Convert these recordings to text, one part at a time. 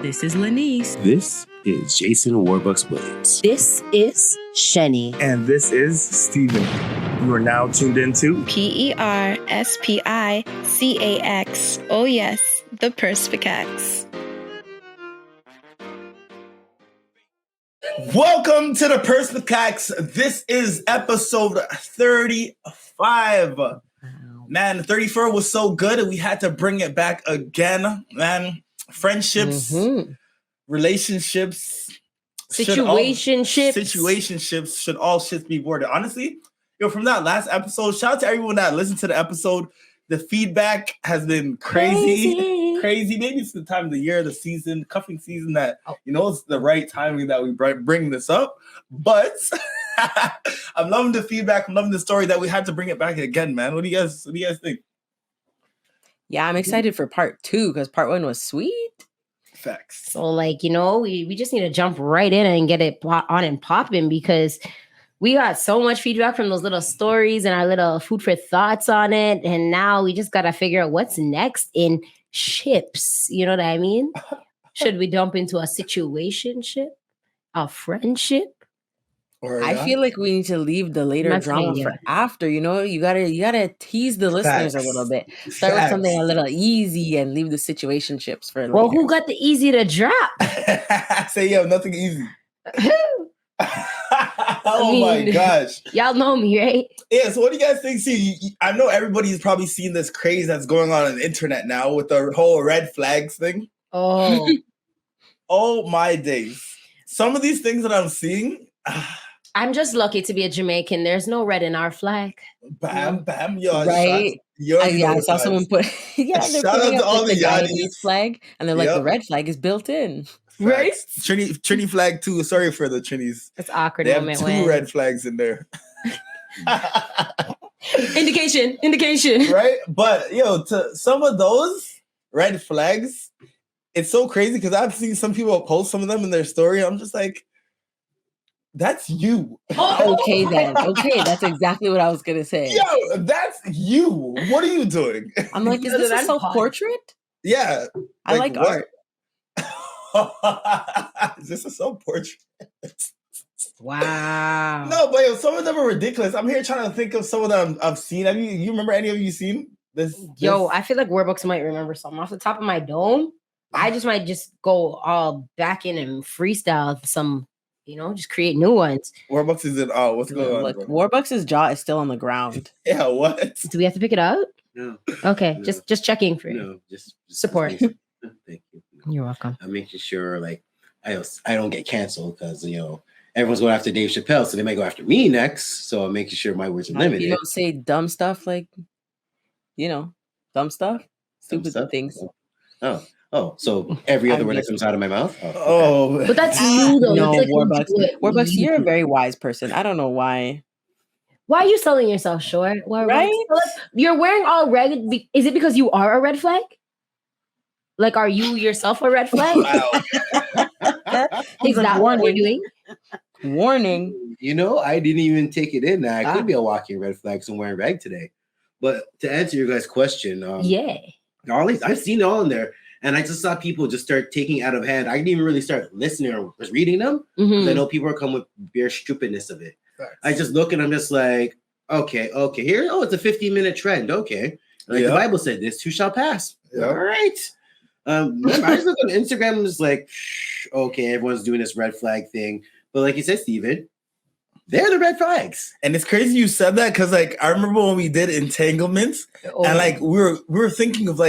This is Lanise. This is Jason Warbucks Williams. This is Shenny. And this is Steven. You are now tuned into PERSPICAX. Oh yes, the Perspicax. Welcome to the Perspicax. This is episode 35. Man, 34 was so good, and we had to bring it back again. Man, friendships, relationships, situationships should all shit be boarded. Honestly, from that last episode, shout out to everyone that listened to the episode. The feedback has been crazy. Maybe it's the time of the year, the season, cuffing season that, it's the right timing that we bring this up. But I'm loving the feedback. I'm loving the story that we had to bring it back again, man. What do you guys think? Yeah, I'm excited for part 2 because part 1 was sweet. Facts. So, we just need to jump right in and get it on and popping because we got so much feedback from those little stories and our little food for thoughts on it. And now we just got to figure out what's next in ships. You know what I mean? Should we dump into a situationship, a friendship? I feel like we need to leave the later drama for after. You gotta tease the listeners a little bit. Start with something a little easy and leave the situationships for later. Well, who got the easy to drop? Say nothing easy. My gosh. Y'all know me, right? Yeah, so what do you guys think? See, I know everybody's probably seen this craze that's going on the internet now with the whole red flags thing. Oh. Oh my days. Some of these things that I'm seeing. I'm just lucky to be a Jamaican. There's no red in our flag. Bam, bam, yo. Right? I saw someone put they're shout out to all the Yannis flag, and they're like, the red flag is built in. Right? Trini flag too. Sorry for the Trinis. It's awkward. They have 2 red flags in there. Indication. Right? But to some of those red flags, it's so crazy because I've seen some people post some of them in their story. I'm just like, that's you. Okay, then. Okay, that's exactly what I was gonna say. Yo, that's you. What are you doing? I'm like, is this a self-portrait? Yeah. I like art. Is this a self-portrait? Wow. No, but some of them are ridiculous. I'm here trying to think of some of them I've seen. Have you remember any of you seen this? Yo, I feel like Warbucks might remember something off the top of my dome. I just might just go all back in and freestyle some, just create new ones. Warbucks is in what's going on? Look, Warbucks' jaw is still on the ground. Yeah, what? Do we have to pick it up? No. Okay, no. just checking for you. No, just support. Thank you. You're welcome. I'm making sure I don't get canceled because everyone's going after Dave Chappelle, so they might go after me next. So I'm making sure my words are limited. You don't say dumb stuff dumb stuff, stupid things. Oh, so every other word that comes out of my mouth. Oh, but that's you though. No, Warbucks, you're a very wise person. I don't know why. Why are you selling yourself short? Right? You're wearing all red. Is it because you are a red flag? Like, are you yourself a red flag? Wow. Is that what we're doing? Warning. I didn't even take it in. I could be a walking red flag because I'm wearing rag today. But to answer your guys' question, I've seen it all in there. And I just saw people just start taking out of hand. I didn't even really start listening or was reading them. I know people are coming with bare stupidness of it. Right. I just look and I'm just like, okay, here. Oh, it's a 15-minute trend. Okay. The Bible said this too shall pass. Yep. All right. I just look on Instagram and just like, okay, everyone's doing this red flag thing. But like you said, Steven, they're the red flags. And it's crazy you said that because I remember when we did entanglements and we were thinking of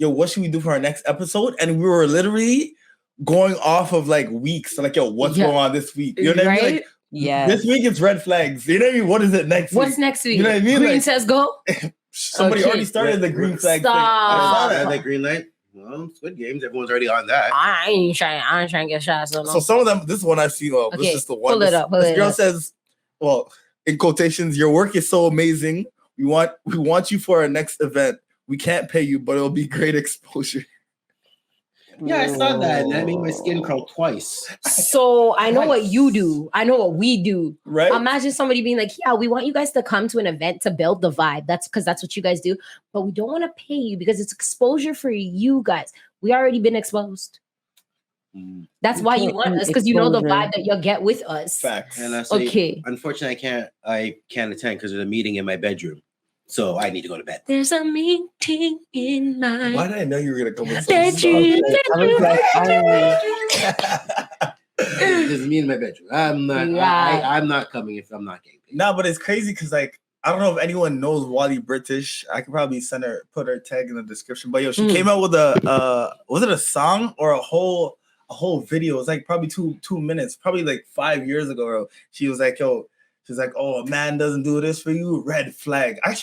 what should we do for our next episode? And we were literally going off of weeks. So what's going on this week? You know what I mean? This week it's red flags. You know what I mean? What is it next week? What's next week? You know what I mean? Green says go. Somebody already started the green flag thing. I saw that, the green light. Well, Squid Games, everyone's already on that. I ain't trying to get shots. So some of them, this is one I've seen. This is the one. Pull it up. This girl says, in quotations, your work is so amazing. We want you for our next event. We can't pay you, but it'll be great exposure. Yeah, I saw that. And that made my skin crawl twice. So I know what you do. I know what we do. Right. Imagine somebody being like, yeah, we want you guys to come to an event to build the vibe. That's because that's what you guys do. But we don't want to pay you because it's exposure for you guys. We already been exposed. That's why you want us, because you know the vibe that you'll get with us. Facts. And I say, okay. Unfortunately, I can't attend because there's a meeting in my bedroom. So I need to go to bed. There's a meeting in my... Why did I know you were going to come with bedroom? There's me in my bedroom. I'm not coming if I'm not getting paid. No, but it's crazy because like, I don't know if anyone knows Wally British. I could probably put her tag in the description. But yo, she came out with was it a song or a whole video? It was like probably two minutes, probably like 5 years ago. Bro. She was like, yo, she's like, oh, a man doesn't do this for you. Red flag. I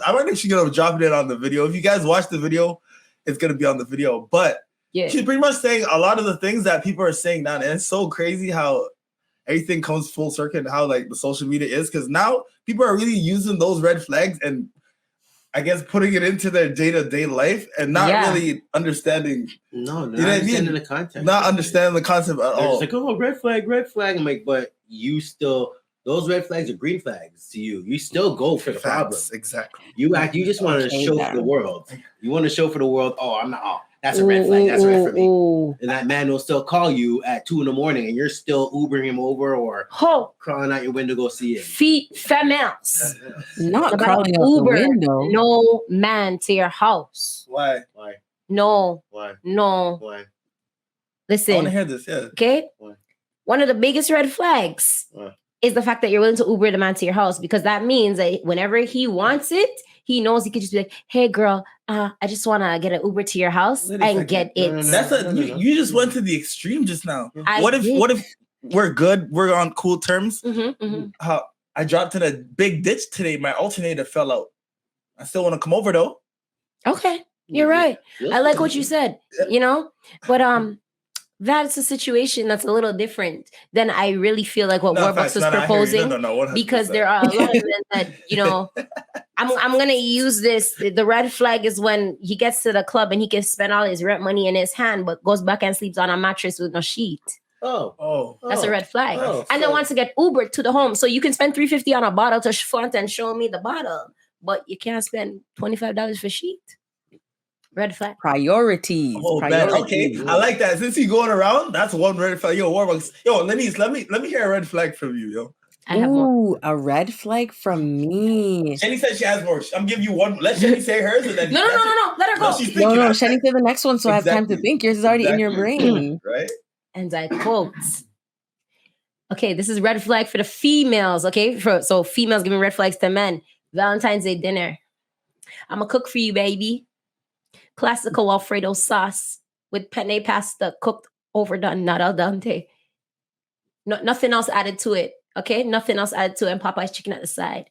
wonder if she's gonna drop it on the video. If you guys watch the video, it's gonna be on the video. But she's pretty much saying a lot of the things that people are saying now, and it's so crazy how everything comes full circle and how like the social media is, because now people are really using those red flags and I guess putting it into their day-to-day life and not really understanding. Not understanding the context. Not understanding the concept at all. It's like, oh, red flag. I'm like, but you still, those red flags are green flags to you. You still go for the problem. Exactly. You just want to show for the world. You want to show for the world, that's a red flag. That's a red for me. And that man will still call you at 2 a.m. and you're still Ubering him over or crawling out your window to go see him. Females. Not crawling out the window. No man to your house. Why? No. Why? No. Why? Listen. I want to hear this, yeah. Okay? Why? One of the biggest red flags is the fact that you're willing to Uber the man to your house, because that means that whenever he wants it, he knows he could just be like, hey, girl, I just want to get an Uber to your house and get it. You just went to the extreme just now. What if we're good? We're on cool terms. How I dropped in a big ditch today. My alternator fell out. I still want to come over though. Okay. You're right. I like what you said, but that's a situation that's a little different than I really feel like what Warbucks was proposing. Because there are a lot of men that, I'm going to use this. The red flag is when he gets to the club and he can spend all his rent money in his hand, but goes back and sleeps on a mattress with no sheet. That's a red flag. And then wants to get Ubered to the home. So you can spend $350 on a bottle to flaunt and show me the bottle, but you can't spend $25 for sheet. Red flag. Priorities. Man. Okay. I like that. Since you're going around, that's one red flag. Yo, Warbucks. Yo, Lanise, let me hear a red flag from you, yo. A red flag from me. Shenny said she has more. I'm giving you one. Let Shenny say hers and then No. Let her go. No, Shenny say the next one so I have time to think. Yours is already in your brain. Right? And I quote. Okay, this is red flag for the females, okay? So females giving red flags to men. Valentine's Day dinner. I'm going to cook for you, baby. Classical Alfredo sauce with penne pasta cooked overdone, not al dente. Nothing else added to it. Okay, nothing else added to it, and Popeye's chicken at the side.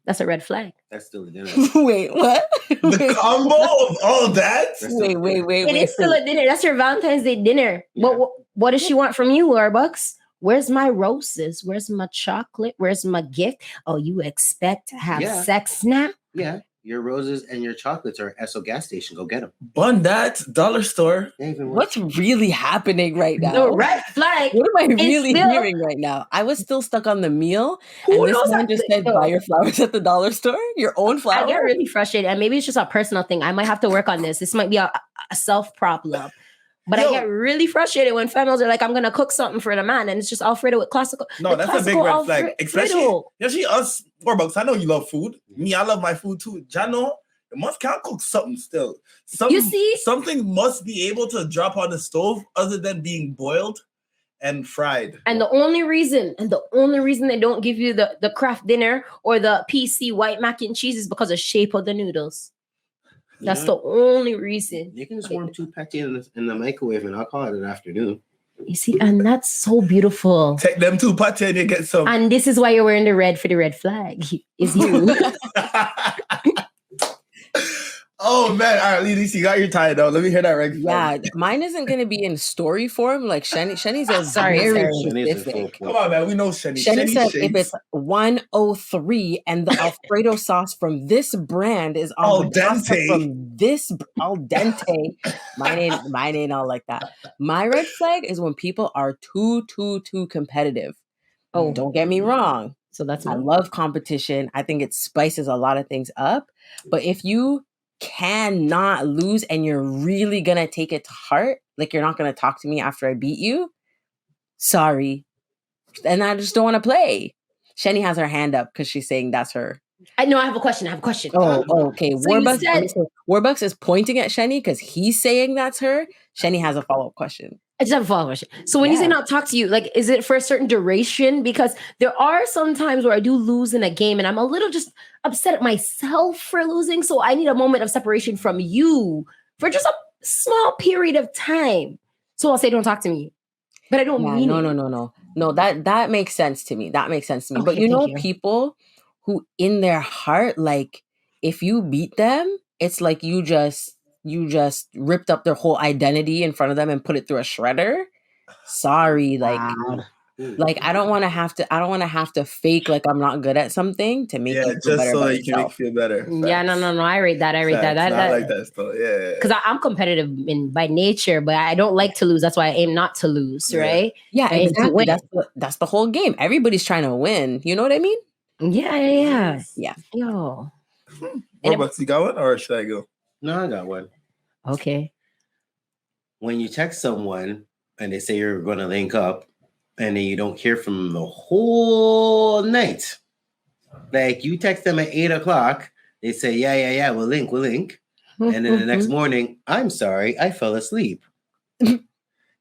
That's a red flag. That's still a dinner. Wait, what? The combo of all that? Wait. It is still a dinner. That's your Valentine's Day dinner. Yeah. What does she want from you, Warbucks? Where's my roses? Where's my chocolate? Where's my gift? Oh, you expect to have sex now? Yeah. Your roses and your chocolates are at Esso gas station. Go get them. Bun that dollar store. What's really happening right now? The red flag. What am I really hearing right now? I was still stuck on the meal. And this man just said, buy your flowers at the dollar store? Your own flowers? I get really frustrated. And maybe it's just a personal thing. I might have to work on this. This might be a self problem. But I get really frustrated when females are like, I'm going to cook something for the man. And it's just Alfredo with classical. No, that's a big red flag. Especially us, Warbucks. I know you love food. Me, I love my food too. Jano, can't cook something still. You see? Something must be able to drop on the stove other than being boiled and fried. And the only reason they don't give you the craft dinner or the PC white mac and cheese is because of the shape of the noodles. That's the only reason. You can just warm 2 patty in the microwave and I'll call it an afternoon. You see, and that's so beautiful. Take them 2 patty and you get some. And this is why you're wearing the red for the red flag. Is you. Oh man! All right, Lanise, you got your tie though. Let me hear that red flag. Yeah, mine isn't going to be in story form like Shenny. Shenny's a very specific. Come on, man. We know Shenny. Shenny said if it's 103 and the Alfredo sauce from this brand is on the pasta from this al dente, mine ain't all like that. My red flag is when people are too competitive. Oh, don't get me wrong. So that's I love competition. I think it spices a lot of things up. But if you cannot lose and you're really gonna take it to heart, like you're not gonna talk to me after I beat you, sorry. And I just don't want to play. Shenny has her hand up because she's saying that's her. I know. I have a question. Oh, okay. So Warbucks is pointing at Shenny because he's saying that's her. Shenny has a follow-up question. I just have a follow-up question. So when you say not talk to you, like, is it for a certain duration? Because there are some times where I do lose in a game and I'm a little just upset at myself for losing. So I need a moment of separation from you for just a small period of time. So I'll say, don't talk to me. But I don't mean it. No, that makes sense to me. Okay, but you know, people who in their heart, like, if you beat them, it's like you just ripped up their whole identity in front of them and put it through a shredder. Sorry, like I don't want to have to fake like I'm not good at something to make you feel just better so about that you can make you feel better. Yeah, no. I rate that. That like that still. Yeah. Because I'm competitive by nature, but I don't like to lose. That's why I aim not to lose, right? Yeah, exactly. That's the whole game. Everybody's trying to win. You know what I mean? Yeah. Yo. Warbucks, you got one, or should I go? No, I got one. Okay. When you text someone and they say you're going to link up, and then you don't hear from them the whole night, like you text them at 8:00, they say, yeah, we'll link. And then the next morning, I'm sorry, I fell asleep.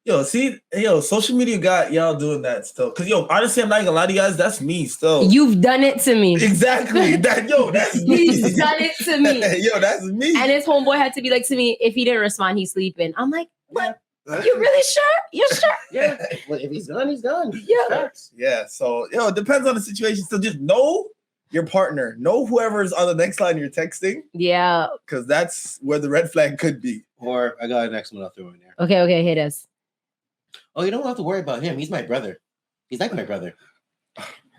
Social media got y'all doing that still. Because, honestly, I'm not gonna lie to you guys, that's me still. You've done it to me. Exactly. That's me. He's done it to me. That's me. And his homeboy had to be like to me, if he didn't respond, he's sleeping. I'm like, what? You really sure? You sure? Yeah. Well, if he's done, he's done. Yeah. Yeah. So, it depends on the situation. So just know your partner. Know whoever's on the next line you're texting. Yeah. Because that's where the red flag could be. Or I got an next one I'll throw in there. Okay, hit us. Oh, you don't have to worry about him. He's my brother. He's like my brother.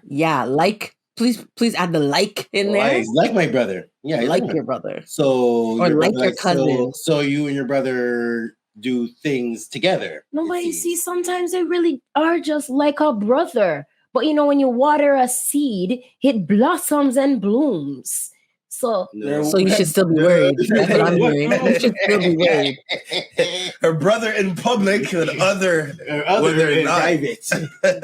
Yeah, please add the like in there. He's like my brother. Yeah, he's like your brother. So or like your cousin. So you and your brother do things together. No, but you see, sometimes they really are just like a brother. But when you water a seed, it blossoms and blooms. So you should still be worried. That's what I'm hearing. You should still be worried. Her brother in public, and other in private.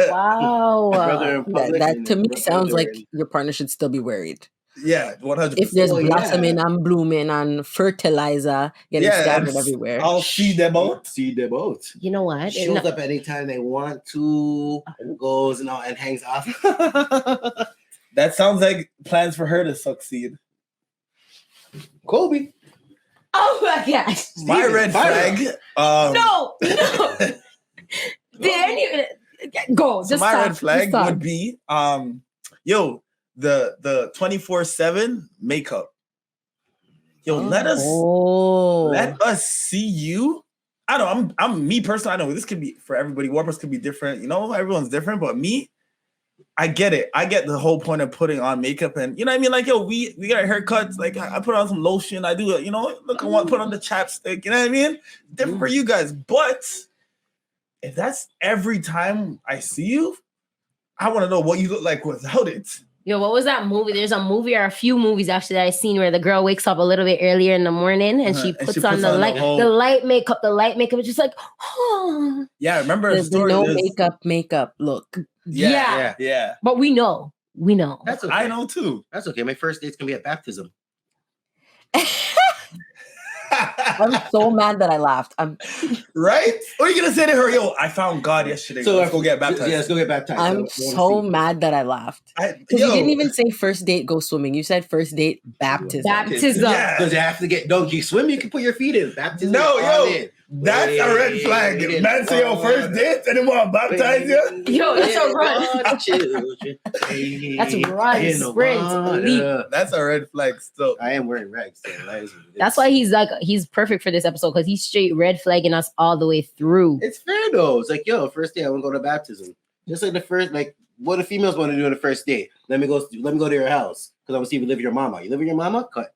Wow. Brother in public, that to me sounds like your partner should still be worried. Yeah, 100%. If there's blossoming and blooming and fertilizer getting scattered everywhere. I'll see them out. You know what? Shows up anytime they want to, goes and hangs off. That sounds like plans for her to succeed. Kobe. Oh my gosh. My red flag. No. Go. So my red flag would be the 24/7 makeup. Let us see you. I know I'm me personally. I know this could be for everybody. Warbucks could be different. Everyone's different, but me, I get it. I get the whole point of putting on makeup, and you know what I mean. Like, we got haircuts. Like, I put on some lotion. I do it. Look, I want to put on the chapstick. You know what I mean? Different for you guys, but if that's every time I see you, I want to know what you look like without it. Yo, what was that movie? There's a movie or a few movies actually that I seen where the girl wakes up a little bit earlier in the morning and she puts on the light makeup. The light makeup is just like, oh. Yeah, remember the story. No makeup look. Yeah. But we know. That's okay. I know too. That's okay. My first date's gonna be at baptism. I'm so mad that I laughed. Right? What are you gonna say to her? Yo, I found God yesterday. So let's go get baptized. Yeah, let's go get baptized. I'm so mad that I laughed. You didn't even say first date go swimming. You said first date baptism. Yeah. Because you have to get donkey swim. You can put your feet in. Baptism. That's a red flag. Man say your first date and then want to baptize you. Yo, that's a run. That's run. Sprint. That's a red flag still. I am wearing rags. So that's why he's perfect for this episode, because he's straight red flagging us all the way through. It's fair though. It's like, yo, first day I want to go to baptism. Just like the first, like what do females want to do on the first date? Let me go to your house because I want to see if you live with your mama. You live with your mama? Cut.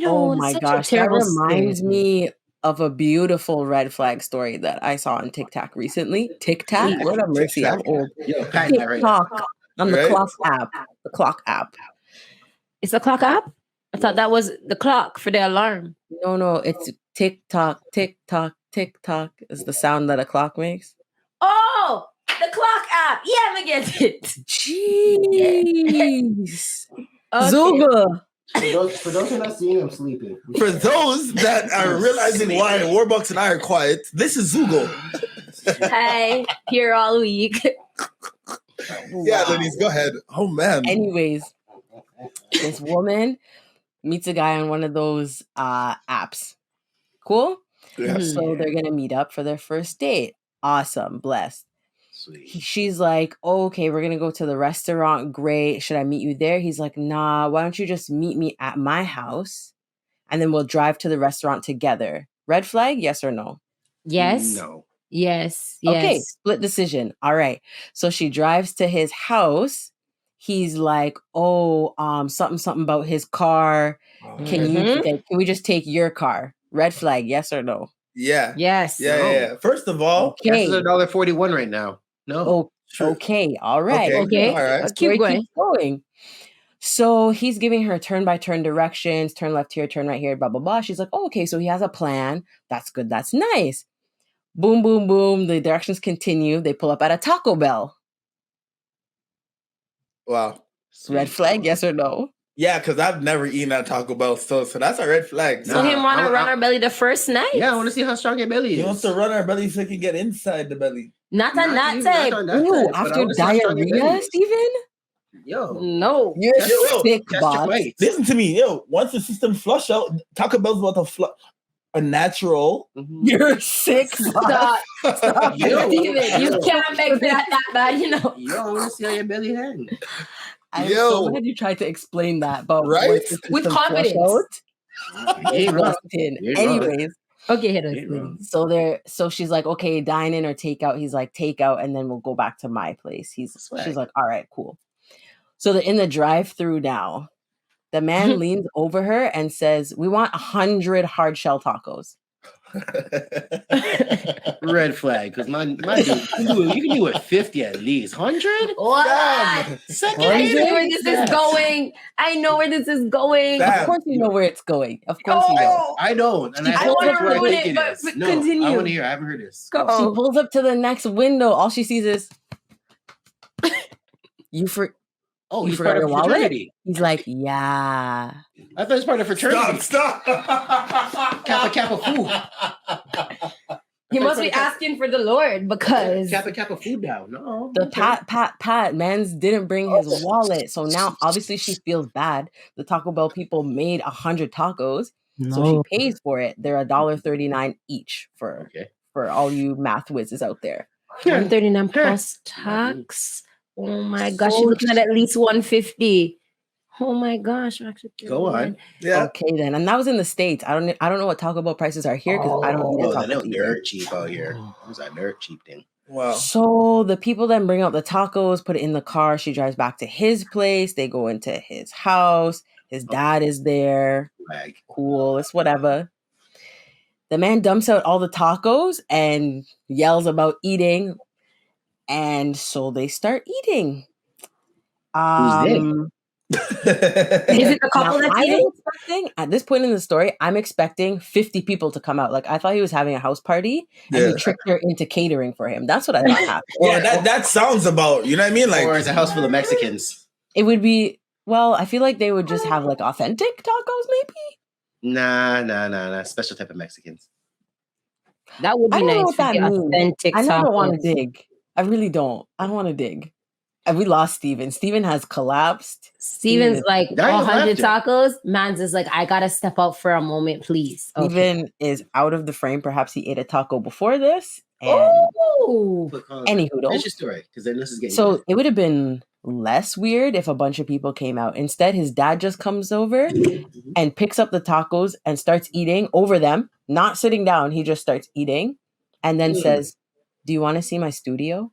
Oh my gosh, that reminds me of a beautiful red flag story that I saw on TikTok recently. TikTok? Lord have mercy, I'm old. TikTok on the Clock app. The Clock app. It's the Clock app? I thought that was the clock for the alarm. No, it's tick tock, tick tock, tick tock is the sound that a clock makes. Oh, the clock app. Yeah, I get it. Jeez. Okay. Zuba. For those who are not seeing, I'm sleeping. For those that are realizing why Warbucks and I are quiet, this is Zugo. Hi, here all week. Yeah, Lanise, go ahead. Oh, man. Anyways, this woman meets a guy on one of those apps. Cool? Yeah. So they're going to meet up for their first date. Awesome. Blessed. Sweet. She's like, oh, okay, we're going to go to the restaurant. Great. Should I meet you there? He's like, nah, why don't you just meet me at my house and then we'll drive to the restaurant together. Red flag, yes or no? Yes. No. Yes. Okay, split decision. All right. So she drives to his house. He's like, oh, something about his car. Can we just take your car? Red flag, yes or no? Yeah. Yes. Yeah. First of all, Okay. Gas is $1.41 right now. No. Oh, okay. All right. Okay. All right. Keep going. So he's giving her turn-by-turn directions, turn left here, turn right here, blah, blah, blah. She's like, oh, okay, so he has a plan. That's good. That's nice. Boom, boom, boom. The directions continue. They pull up at a Taco Bell. Wow. Red flag, yes or no? Yeah, because I've never eaten at Taco Bell, so that's a red flag. So him want to run our belly the first night? Yeah, I want to see how strong your belly is. He wants to run our belly so he can get inside the belly. Not on that type. Ooh, after diarrhea, Steven? Yo. No. You're sick, boss. Listen to me. Once the system flush out, Taco Bell's about to flush. A natural. You're sick, boss. Stop. Yo. Steven, you can't make that bad, Yo, I want to see how your belly hang. I'm so glad you tried to explain that, but right? With confidence. Anyways. Okay, hit us. So she's like, okay, dine in or take out. He's like, take out, and then we'll go back to my place. She's like, all right, cool. So they're in the drive-through now. The man leans over her and says, we want 100 hard shell tacos. Red flag, because my dude, you can do it 50 at least. 100? What? I know where this is going. I know where this is going. Of course you know where it's going. Of course you know. I don't. And I want to ruin it, but continue. I want to hear. I haven't heard this. She pulls up to the next window. All she sees is, you forgot your wallet? He's like, yeah. I thought it's part of fraternity. Stop. Kappa food. He must be asking for the Lord because Kappa food now. No. The pat. Mans didn't bring his wallet. So now obviously she feels bad. The Taco Bell people made 100 tacos. No. So she pays for it. They're $1.39 each for all you math whizzes out there. $1.39 plus tax. Oh my gosh, you're looking at least $150. Oh my gosh, actually. Go on. Yeah. Okay then, and that was in the States. I don't know what Taco Bell prices are here because I don't eat a Taco Bell. Dirt cheap out here. It was a dirt cheap thing. Wow. So the people then bring out the tacos, put it in the car. She drives back to his place. They go into his house. His dad is there. Cool, it's whatever. The man dumps out all the tacos and yells about eating. And so they start eating. Who's they? Is it the couple that's eating? At this point in the story, I'm expecting 50 people to come out. Like I thought he was having a house party and he tricked her into catering for him. That's what I thought happened. Yeah, that sounds about, you know what I mean? Like, or it's a house full of Mexicans. It would be, well, I feel like they would just have like authentic tacos maybe? Nah. Special type of Mexicans. That would be I don't nice. know what that means. Authentic I don't want to tacos. dig. I really don't. I don't want to dig. And we lost Steven. Steven has collapsed. Steven's like 100 tacos. Mans is like, I gotta step out for a moment, please. Steven is out of the frame. Perhaps he ate a taco before this. And anywho, Finish your story, because then this is getting so it would have been less weird if a bunch of people came out. Instead, his dad just comes over and picks up the tacos and starts eating over them, not sitting down. He just starts eating and then says, do you want to see my studio?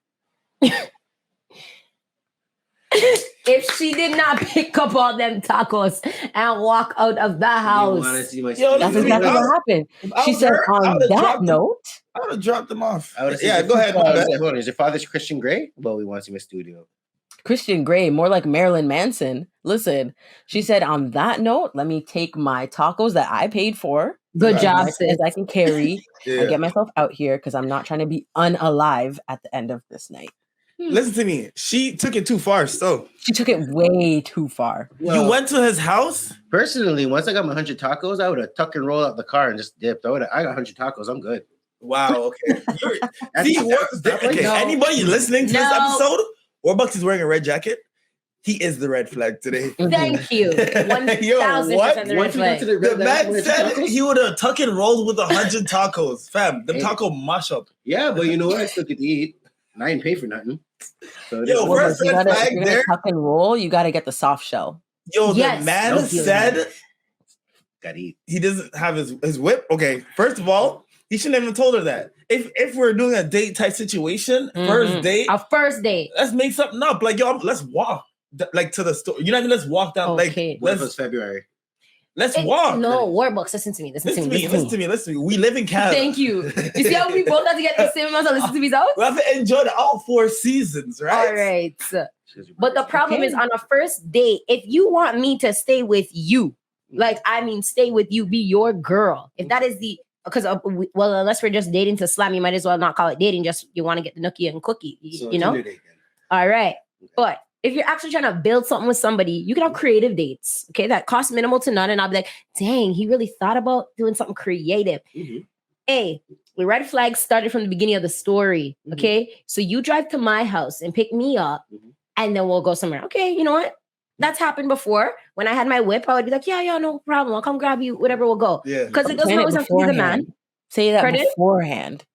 If she did not pick up all them tacos and walk out of the house. That's exactly what happened. She said, on that note, I would have dropped them off. Go ahead. Hold on. Is your father's Christian Grey? Well, we want to see my studio. Christian Grey, more like Marilyn Manson. Listen, she said, on that note, let me take my tacos that I paid for. Good job, sis. I can carry and get myself out here because I'm not trying to be unalive at the end of this night. Listen to me. She took it too far, so. She took it way too far. Well, you went to his house? Personally, once I got my 100 tacos, I would have tucked and rolled out the car and just dipped. I got 100 tacos. I'm good. Wow, okay. Anybody listening to this episode, Warbucks is wearing a red jacket. He is the red flag today. Thank you. 1,000% the red flag. The man said he would have tuck and rolled with 100 tacos. Fam, the taco mash up. Yeah, but you know what? I still get to eat. And I didn't pay for nothing. So first red flag there. Tuck and roll, you got to get the soft shell. Yo, the man said gotta eat. He doesn't have his whip. Okay, first of all, he shouldn't have even told her that. If we're doing a date type situation, first date, let's make something up. Like, yo, let's walk like to the store. You know what I mean? Let's walk down. Okay. Like, what if it's February? Let's walk. No, Warbucks, listen to me. Listen to me. We live in Canada. Thank you. You see how we both have to get the same amount of listen to me out? We have to enjoy all 4 seasons, right? All right. But the problem is on a first date, if you want me to stay with you, like, I mean, stay with you, be your girl. If that is because unless we're just dating to slam, you might as well not call it dating. Just you want to get the nookie and cookie, you know? All right. But if you're actually trying to build something with somebody, you can have creative dates, okay? That cost minimal to none. And I'll be like, dang, he really thought about doing something creative. Hey, the red flag started from the beginning of the story, okay? So you drive to my house and pick me up, and then we'll go somewhere. Okay, you know what? That's happened before. When I had my whip, I would be like, yeah, no problem. I'll come grab you, whatever, we'll go. Yeah. Because it doesn't always have to be the man. Say that beforehand.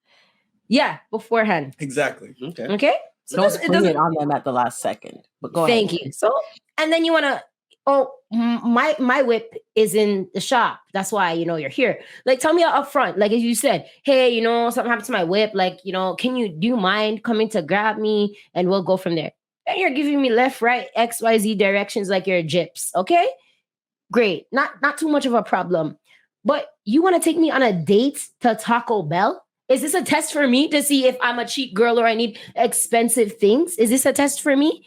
Yeah, beforehand. Exactly. Okay? So don't spring it on them at the last second. But go ahead. Thank you. So, and then you want to, my whip is in the shop. That's why, you're here. Like, tell me up front. Like, as you said, hey, something happened to my whip. Like, do you mind coming to grab me? And we'll go from there. And you're giving me left, right, XYZ directions like you're a gyps. Okay? Great. Not too much of a problem. But you want to take me on a date to Taco Bell? Is this a test for me to see if I'm a cheap girl or I need expensive things? Is this a test for me?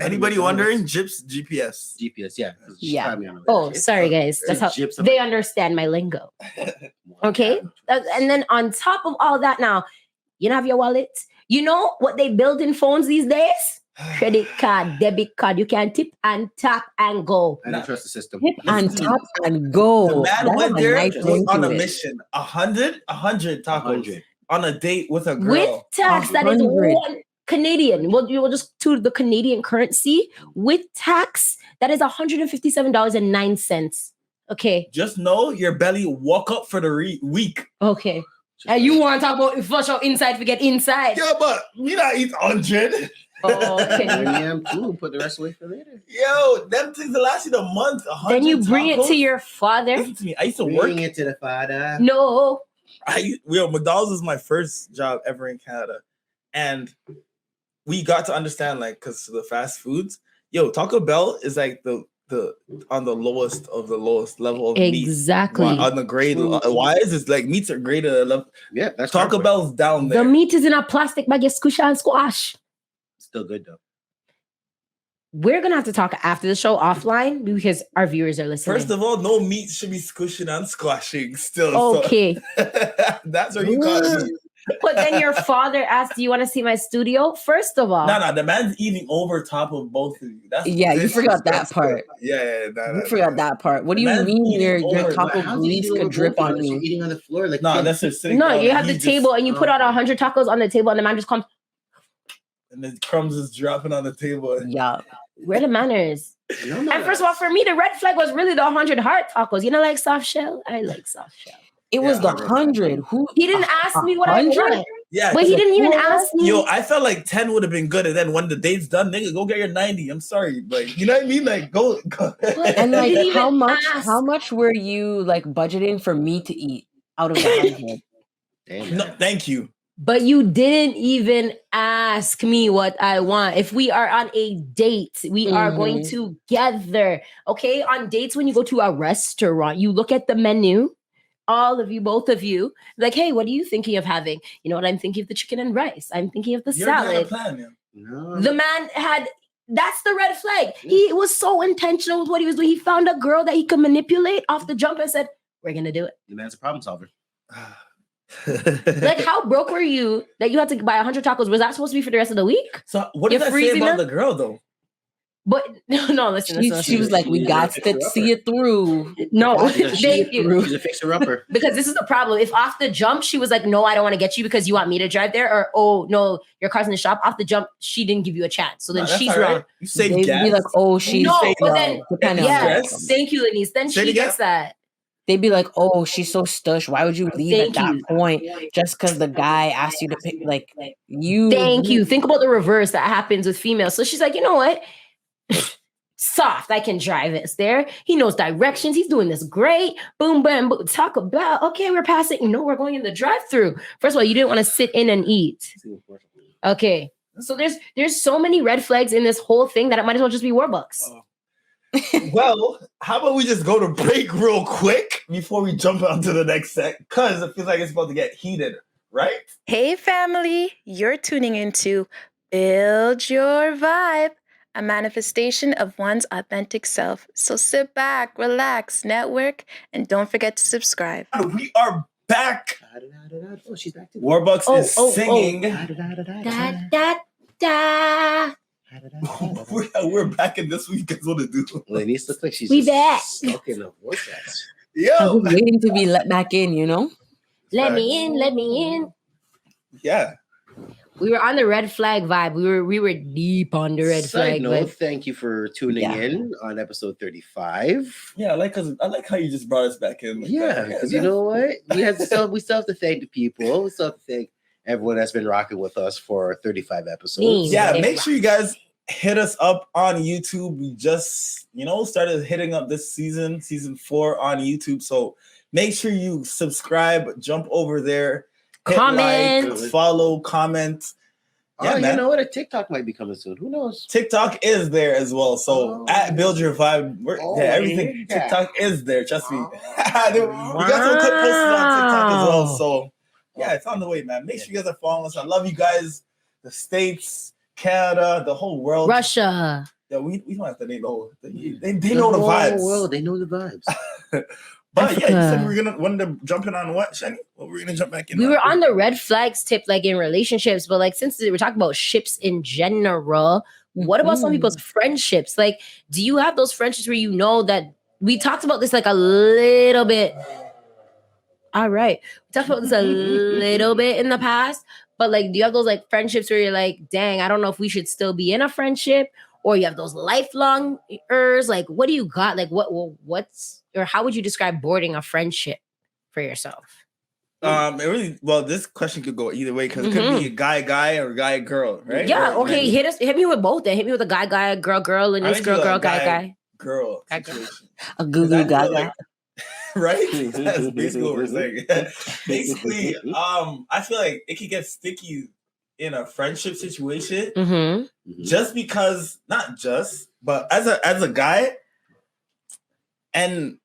Anybody wondering? Gyps GPS. GPS, yeah. Yeah. Oh, sorry, guys. That's how they understand my lingo. Okay? And then on top of all that now, you have your wallet. You know what they build in phones these days? Credit card, debit card. You can tip and tap and go. I don't trust the system. Tip and tap and go. The man went there on a mission. 100 tacos on a date with a girl. With tax, that is 1 Canadian. Well, you will just to the Canadian currency. With tax, that is $157.09. Okay. Just know your belly walk up for the week. Okay. And you want to talk about flush out inside, forget inside. Yeah, but we not eat 100. Oh, okay. Put the rest away for later. Yo, them things will last you a month. Then you bring it to your father. Listen to me. I used to work. Bring it to the father. No. McDonald's was my first job ever in Canada. And we got to understand, like, because the fast foods, Taco Bell is like the on the lowest of the lowest level of exactly meat. On the grade. Why is it like meats are graded? Yeah, that's Taco Bell's down there. The meat is in a plastic bag, you squish and squash. Still good though. We're gonna have to talk after the show offline because our viewers are listening. First of all, no meat should be squishing and squashing still. Okay. So. That's where you got me. But then your father asked, do you want to see my studio? First of all. No, the man's eating over top of both of you. You forgot that part. You forgot that part. What do you mean your taco grease could drip on you? Eating on the floor like that's just sitting down. You have the table and you put out 100 tacos on the table and the man just comes. And the crumbs is dropping on the table. Yeah. Where the manners? And first of all, for me, the red flag was really the 100 hard tacos. You know, like soft shell? I like soft shell. It was the 100. He didn't ask me what I wanted. Yeah. But he didn't even ask me. Yo, I felt like 10 would have been good. And then when the date's done, nigga, go get your 90. I'm sorry. Like, you know what I mean? Like, go. And like, how much were you like budgeting for me to eat out of the 100? No, thank you. But you didn't even ask me what I want. If we are on a date, we are going together. Okay? On dates, when you go to a restaurant, you look at the menu. All of you, both of you, like, hey, what are you thinking of having? You know what? I'm thinking of the chicken and rice. I'm thinking of the salad. Plan, yeah. No. The man had That's the red flag. He was so intentional with what he was doing. He found a girl that he could manipulate off the jump and said, we're going to do it. The man's a problem solver. Like, how broke were you that you had to buy 100 tacos? Was that supposed to be for the rest of the week? So what does that say about the girl, though? But no, listen. She was like, we got to see it through. No, thank you. She's a fixer-upper. Because this is the problem. If off the jump, she was like, no, I don't want to get you because you want me to drive there. Or, oh, no, your car's in the shop. Off the jump, she didn't give you a chance. So then she's wrong. Right. You say They'd gas. be like, oh, she's but then, yes. Thank you, Lanise. Then she gets that. They'd be like, oh, she's so stush. Why would you leave at that point just because the guy asked you to pick, like, you? Thank you. Think about the reverse that happens with females. So she's like, you know what? Soft, I can drive us there. He knows directions. He's doing this great. Boom, bam, boom. Talk about, okay, we're passing. No, we're going in the drive-through. First of all, you didn't want to sit in and eat. Okay. So there's so many red flags in this whole thing that it might as well just be Warbucks. Well, how about we just go to break real quick before we jump on to the next set? Because it feels like it's about to get heated, right? Hey, family. You're tuning into Build Your Vibe, a manifestation of one's authentic self. So sit back, relax, network, and don't forget to subscribe. We are back. Oh, she's back too. Warbucks is singing. Da, da, da. We're back in this week. Guys, what to do? Lanise looks like she's back. smoking the vortex. Yo, I was waiting to be let back in, you know? Let me in. Yeah. We were on the red flag vibe. We were deep on the red flag. Note, thank you for tuning in on episode 35. Yeah, I like how you just brought us back in. Like because you know what? We still have to thank the people. We still have to thank everyone that's been rocking with us for 35 episodes. Yeah, make sure you guys hit us up on YouTube. We just, started hitting up this season 4 on YouTube. So make sure you subscribe, jump over there, hit comment, like, follow, comment. Yeah, man. You know what? A TikTok might be coming soon. Who knows? TikTok is there as well. So at Build Your Vibe, everything. Yeah. TikTok is there. Trust me. We got some quick posts on TikTok as well. So yeah, it's on the way, man. Make sure you guys are following us. I love you guys. The States, Canada, the whole world. Russia. Yeah, we don't have to name the whole. They know the vibes. World, they know the vibes. But Africa. Yeah, you said we wanted to jump in on what, Shenny? Well, we're gonna jump back in. We were on the red flags tip, like in relationships, but like since we're talking about ships in general, what about some people's friendships? Like, do you have those friendships where you know that we talked about this like a little bit? All right, we talked about this a little bit in the past, but like, do you have those like friendships where you're like, dang, I don't know if we should still be in a friendship, or you have those lifelong-ers? Like, what do you got? Like, what's or how would you describe boarding a friendship for yourself? This question could go either way because it could be a guy or guy-girl, right? Yeah, okay. Hit me with both then. Hit me with a guy, girl, and this girl, guy. Girl. A goo gaga. Right? That's basically what we're saying. Basically, I feel like it could get sticky in a friendship situation just because, not just, but as a guy, and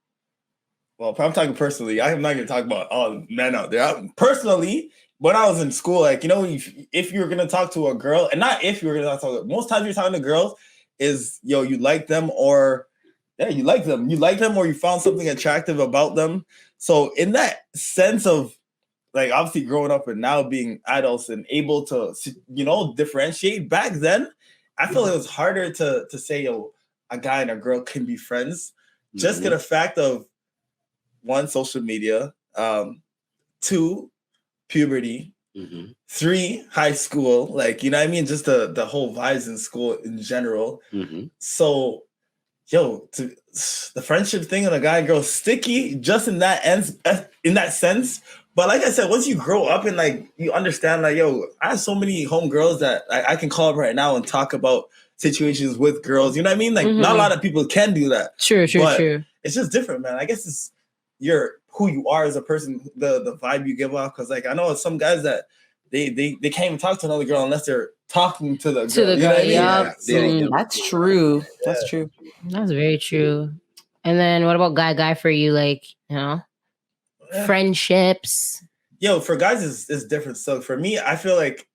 well, if I'm talking personally, I'm not going to talk about all men out there. Personally, when I was in school, like, if you were going to talk to a girl, and not if you were going to talk to most times you're talking to girls is, you like them or, you like them. You like them or you found something attractive about them. So in that sense of, like, obviously growing up and now being adults and able to, differentiate, back then, I feel it was harder to say, a guy and a girl can be friends. Just get a fact of 1, social media, 2, puberty, 3, high school, like, you know what I mean? Just the whole vibes in school in general. So, the friendship thing and a guy and girl sticky just in that sense. But like I said, once you grow up and like you understand, like, I have so many homegirls that I can call up right now and talk about situations with girls, you know what I mean? Like not a lot of people can do that. True. It's just different, man. I guess it's who you are as a person, the vibe you give off. Because like I know some guys that they can't even talk to another girl unless they're talking to the girl. That's true. That's true. That's very true. And then what about guy for you? Like, friendships. For guys it's different. So for me, I feel like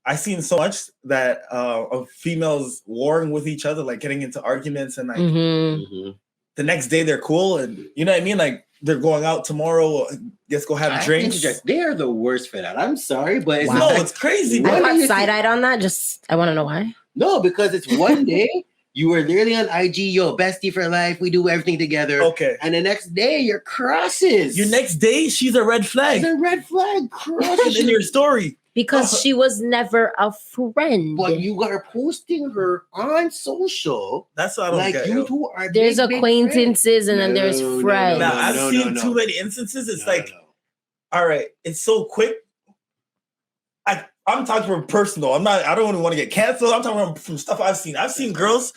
I've seen so much that of females warring with each other, like getting into arguments, and like the next day they're cool, and you know what I mean, like they're going out tomorrow. Let's go have drinks. They are the worst for that. I'm sorry, but it's crazy. I got side-eyed on that. I want to know why. No, because it's one day you were literally on IG, yo, bestie for life. We do everything together. Okay. And the next day, you're crosses. Your next day, she's a red flag. She's a red flag. Crosses in your story. Because she was never a friend. But you are posting her on social. That's what I don't like get. You two are there's acquaintances and then there's friends. Now, I've seen too many instances. It's all right, it's so quick. I'm talking from personal. I don't even want to get canceled. I'm talking from stuff I've seen. I've seen girls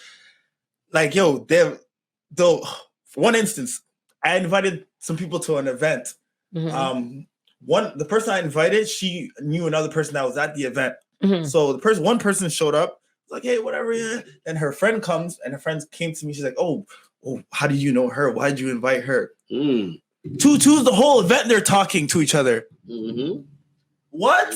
like, yo, for one instance, I invited some people to an event. The person I invited, she knew another person that was at the event. So one person showed up, like, hey, whatever. Yeah. And her friend comes, and her friend came to me. She's like, oh, how do you know her? Why did you invite her? Two's the whole event. They're talking to each other. What?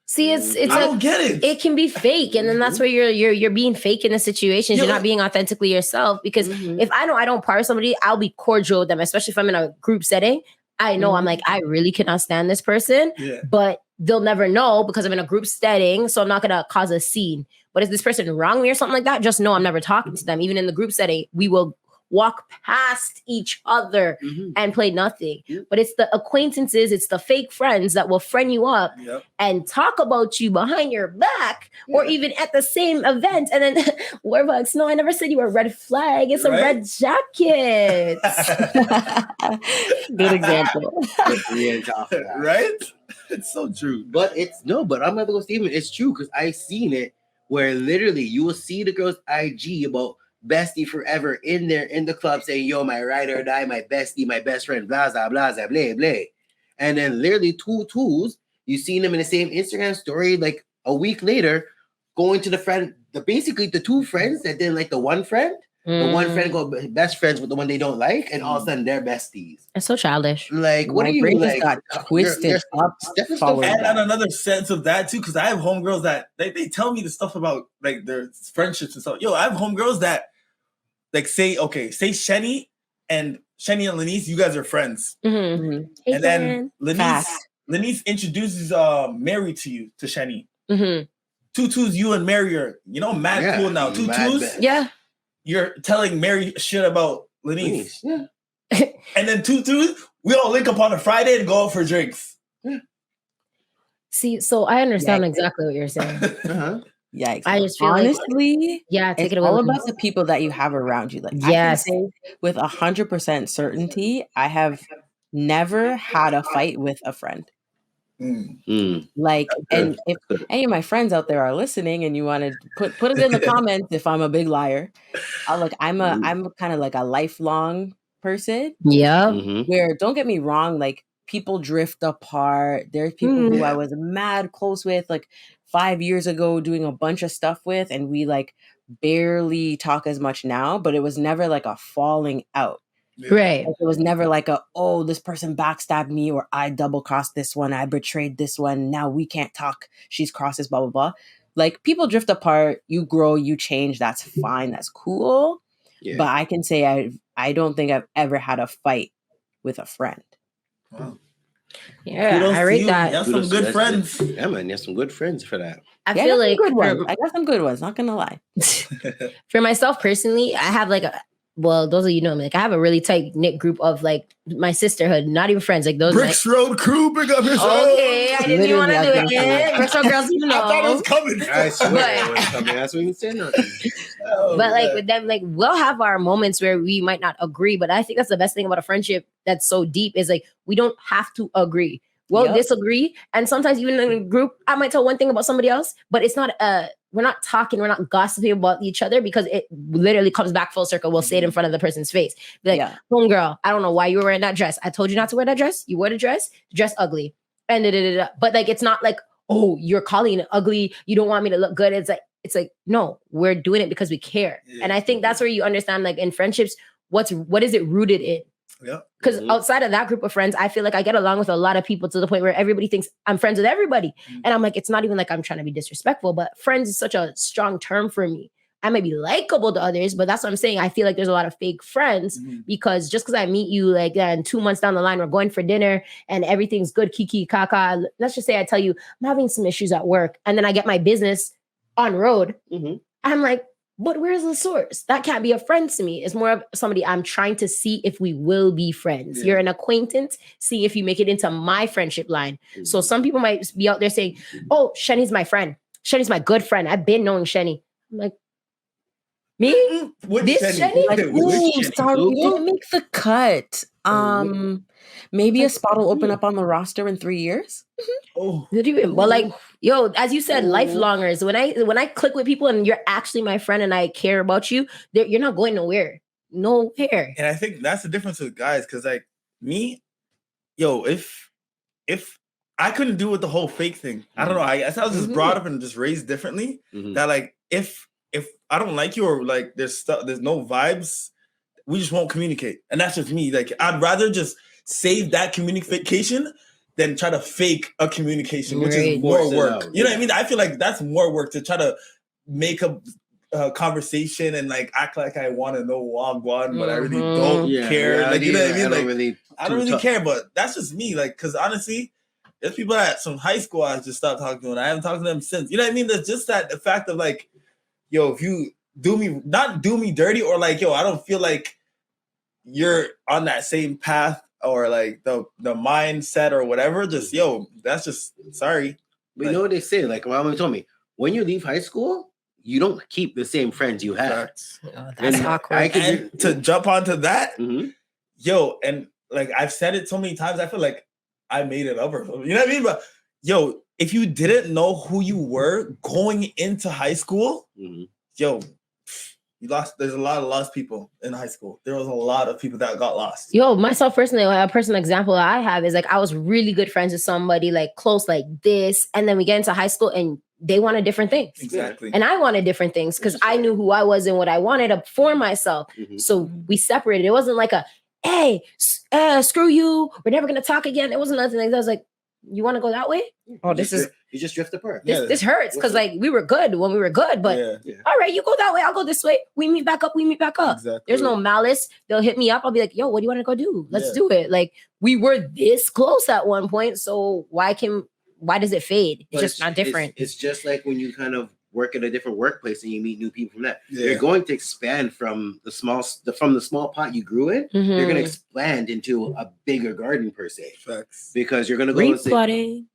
See, it's I don't get it. It can be fake, and then that's where you're being fake in the situations. You're not being authentically yourself. Because if I know I don't part with somebody, I'll be cordial with them, especially if I'm in a group setting. I know I'm like, I really cannot stand this person, but they'll never know because I'm in a group setting, so I'm not gonna cause a scene. But if this person wronged me or something like that, just know I'm never talking to them. Even in the group setting, we will walk past each other and play nothing. But it's the acquaintances, it's the fake friends that will friend you up and talk about you behind your back or even at the same event. And then Warbucks, no, I never said you were a red flag. It's a red jacket. Good example. Right? It's so true. But I'm gonna go Steven. It's true because I've seen it where literally you will see the girl's IG about bestie forever in the club saying, yo, my ride or die, my bestie, my best friend, blah, blah, blah, blah, blah, blah. And then literally twos, you seen them in the same Instagram story like a week later, going to basically the two friends that didn't like the one friend. The one friend go best friends with the one they don't like, and all of a sudden they're besties. It's so childish. Like, what do you mean? Like, got twisted up. And another sense of that too, because I have homegirls that they tell me the stuff about like their friendships and stuff. Yo, I have homegirls that like say Shenny and Lanise, you guys are friends. Hey, and then Lanise introduces Mary to you, to Shenny. Twos, you and Mary are, mad cool now. Twos, you're telling Mary shit about Lanise. And then twos, we all link up on a Friday and go out for drinks. See, so I understand exactly what you're saying. Yikes. I just feel honestly, take it's it away. all about the people that you have around you. Like, yes, I can say with 100% certainty, I have never had a fight with a friend. Like, and if any of my friends out there are listening and you want to put it in the comments if I'm a big liar, I'm kind of like a lifelong person. Where, don't get me wrong, like people drift apart. There's people who I was mad close with like 5 years ago, doing a bunch of stuff with, and we like barely talk as much now, but it was never like a falling out. Right. Like, it was never like this person backstabbed me, or I double crossed this one, I betrayed this one, now we can't talk, she's crosses, blah, blah, blah. Like, people drift apart, you grow, you change, that's fine, that's cool. But I can say I don't think I've ever had a fight with a friend. Wow. Yeah, I rate that. You have some good friends. Yeah, man, you have some good friends for that. I feel like good ones. I got some good ones, not gonna lie. For myself personally, I have like those of you know me, like I have a really tight knit group of like my sisterhood, not even friends, like those Bricks Road crew, big up yourself. Okay, I didn't even want to do it. Bricks Road girls, you know. I thought it was coming. I swear it was coming. That's what you said. But like with them, like we'll have our moments where we might not agree, but I think that's the best thing about a friendship that's so deep is like we don't have to agree. We'll disagree, and sometimes even in a group, I might tell one thing about somebody else, but it's not we're not talking, we're not gossiping about each other because it literally comes back full circle. We'll say it in front of the person's face. Be like, homegirl, I don't know why you were wearing that dress. I told you not to wear that dress. You wore the dress ugly. And but like, it's not like, oh, you're calling it ugly, you don't want me to look good. It's like, no, we're doing it because we care. And I think that's where you understand, like in friendships, what is it rooted in? Yeah. Because outside of that group of friends, I feel like I get along with a lot of people to the point where everybody thinks I'm friends with everybody. And I'm like, it's not even like I'm trying to be disrespectful, but friends is such a strong term for me. I might be likable to others, but that's what I'm saying. I feel like there's a lot of fake friends because just because I meet you like and 2 months down the line, we're going for dinner and everything's good, kiki, kaka. Let's just say I tell you, I'm having some issues at work. And then I get my business on road. I'm like, but where's the source? That can't be a friend to me. It's more of somebody I'm trying to see if we will be friends. You're an acquaintance. See if you make it into my friendship line. So some people might be out there saying, oh, Shenny's my friend. Shenny's my good friend. I've been knowing Shenny. I'm like, me? This Shenny? Like, ooh, sorry, you didn't make the cut. Maybe a spot will open up on the roster in 3 years. Well, like, yo, as you said, lifelongers. When I click with people and you're actually my friend and I care about you, you're not going nowhere. Nowhere. And I think that's the difference with guys, because like me, yo, if I couldn't do with the whole fake thing, I don't know. I guess I was just brought up and just raised differently. That like if I don't like you or like there's no vibes, we just won't communicate. And that's just me. Like I'd rather just save that communication than try to fake a communication, which is more work. You know what I mean? I feel like that's more work to try to make a conversation and like act like I want to know Wagwan, but I really don't care. Like you know what I mean? Like I don't really care, but that's just me. Like because honestly, there's people at some high school I just stopped talking to, and I haven't talked to them since. You know what I mean? There's just the fact of like, yo, if you not do me dirty, or like, yo, I don't feel like you're on that same path or like the mindset or whatever, just yo, that's just sorry. But you know what they say? Like my mom told me, when you leave high school, you don't keep the same friends you had. That's awkward. And to jump onto that, yo, and like I've said it so many times, I feel like I made it up or something. You know what I mean? But yo, if you didn't know who you were going into high school, yo, you lost. There's a lot of lost people in high school. There was a lot of people that got lost. Yo, myself personally, a personal example I have is like I was really good friends with somebody like close like this, and then we get into high school and they wanted different things. Exactly. And I wanted different things because I knew who I was and what I wanted for myself. So we separated. It wasn't like a, hey, screw you, we're never gonna talk again. It wasn't nothing like that. I was like, you want to go that way? Oh, you just drift apart. This hurts because like we were good when we were good, but all right, you go that way, I'll go this way. We meet back up. Exactly. There's no malice. They'll hit me up. I'll be like, yo, what do you want to go do? Let's do it. Like we were this close at one point, so why does it fade? It's just not different. It's just like when you kind of work at a different workplace and you meet new people from that. You're going to expand from the small pot you grew in. You're going to expand into a bigger garden per se. Facts. Because you're going to go and say, planting.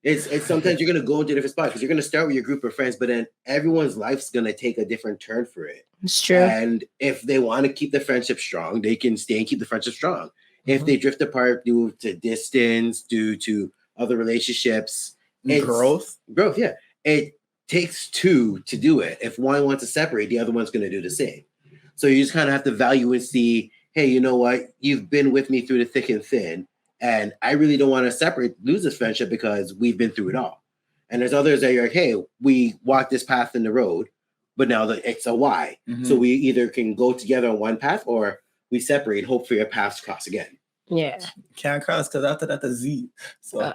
It's sometimes you're going to go into different spots because you're going to start with your group of friends, but then everyone's life's going to take a different turn for it. It's true. And if they want to keep the friendship strong, they can stay and keep the friendship strong. If they drift apart due to distance, due to other relationships, growth, yeah. It takes two to do it. If one wants to separate, the other one's going to do the same. So you just kind of have to value and see, hey, you know what? You've been with me through the thick and thin, and I really don't want to lose this friendship because we've been through it all. And there's others that are like, hey, we walked this path in the road, but now it's a why. So we either can go together on one path or we separate, hope for your paths cross again. Yeah. Can't cross because after that, the Z. So.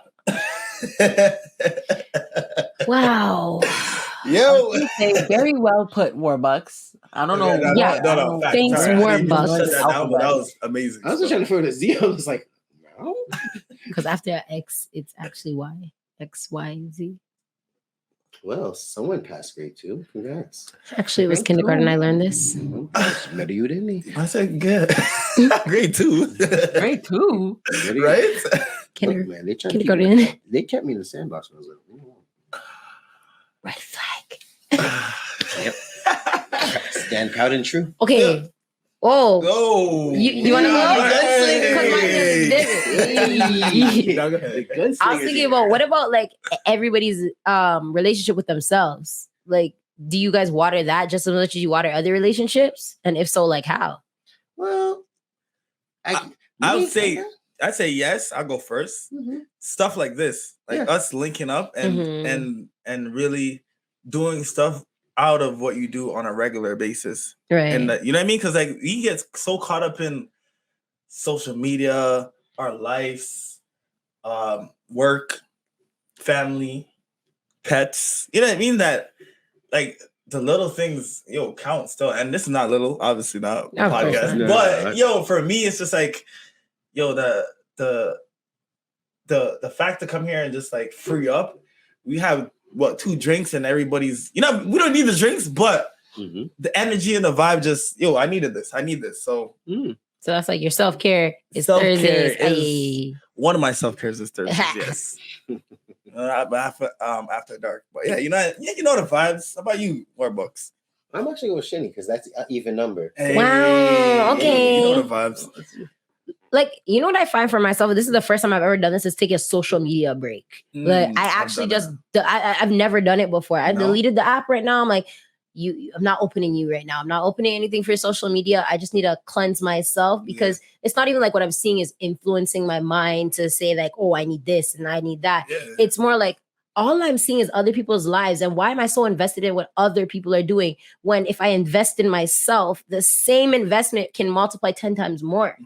Wow. Yo, very well put, Warbucks. I don't know. No. Thanks, Warbucks. That was amazing. I was just trying to figure the Z. I was like, no, because after X, it's actually Y. X, Y, Z. Well, someone passed grade 2. Congrats. Actually, it was kindergarten. I learned this. Better you than me. I said good. Grade 2. Grade 2. Right? Man, kindergarten. They kept me in the sandbox when I was like, red flag. Yep. Stand proud and true. Okay. Yeah. Oh. Go. You want to go? I was thinking about what about like everybody's relationship with themselves? Like, do you guys water that just as much as you water other relationships? And if so, like how? Well, I would say I'd say yes. I'll go first. Stuff like this, like us linking up and really doing stuff out of what you do on a regular basis. Right. And you know what I mean? Because like we get so caught up in social media, our lives, work, family, pets. You know what I mean? That like the little things, count still. And this is not little, obviously not a podcast. not. But for me, it's just like, the fact to come here and just like free up. We have 2 drinks and everybody's, we don't need the drinks, but the energy and the vibe just, I needed this. I need this. So So that's like your self-care is self-care Thursdays. is one of my self-cares is Thursdays, yes. After dark. But yeah, you know the vibes. How about you, Warbucks? I'm actually going with Shenny because that's an even number. Hey, wow, okay. You know the vibes. Like, you know what I find for myself? This is the first time I've ever done this, is take a social media break. Like, I actually I've never done it before. I deleted the app right now. I'm like, I'm not opening you right now. I'm not opening anything for your social media. I just need to cleanse myself because it's not even like what I'm seeing is influencing my mind to say like, oh, I need this and I need that. Yeah. It's more like all I'm seeing is other people's lives. And why am I so invested in what other people are doing when if I invest in myself, the same investment can multiply 10 times more.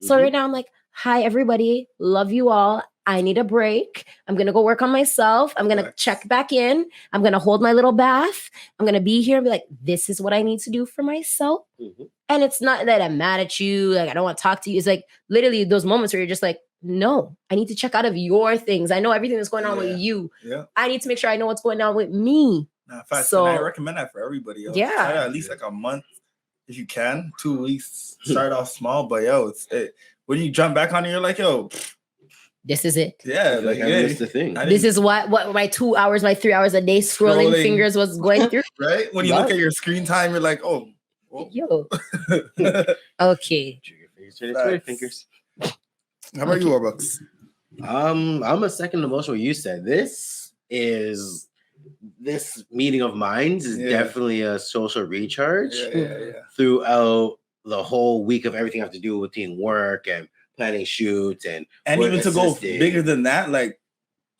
So right now I'm like, hi, everybody. Love you all. I need a break. I'm going to go work on myself. I'm going to check back in. I'm going to hold my little bath. I'm going to be here and be like, this is what I need to do for myself. And it's not that I'm mad at you. Like, I don't want to talk to you. It's like literally those moments where you're just like, no, I need to check out of your things. I know everything that's going on with you. Yeah. I need to make sure I know what's going on with me. In fact, so I recommend that for everybody else. Yeah. Try at least like a month if you can. 2 weeks. Start off small, but when you jump back on it, you're like, this is it. Yeah, like that's the thing. This is what my 2 hours, my 3 hours a day scrolling fingers was going through. Right? When you look at your screen time, you're like, oh. Yo. Okay. Trigger fingers. How about you, Warbucks? I'm a second emotion what you said. This meeting of minds is definitely a social recharge throughout the whole week of everything I have to do with team work and planning shoots and even to go bigger than that, like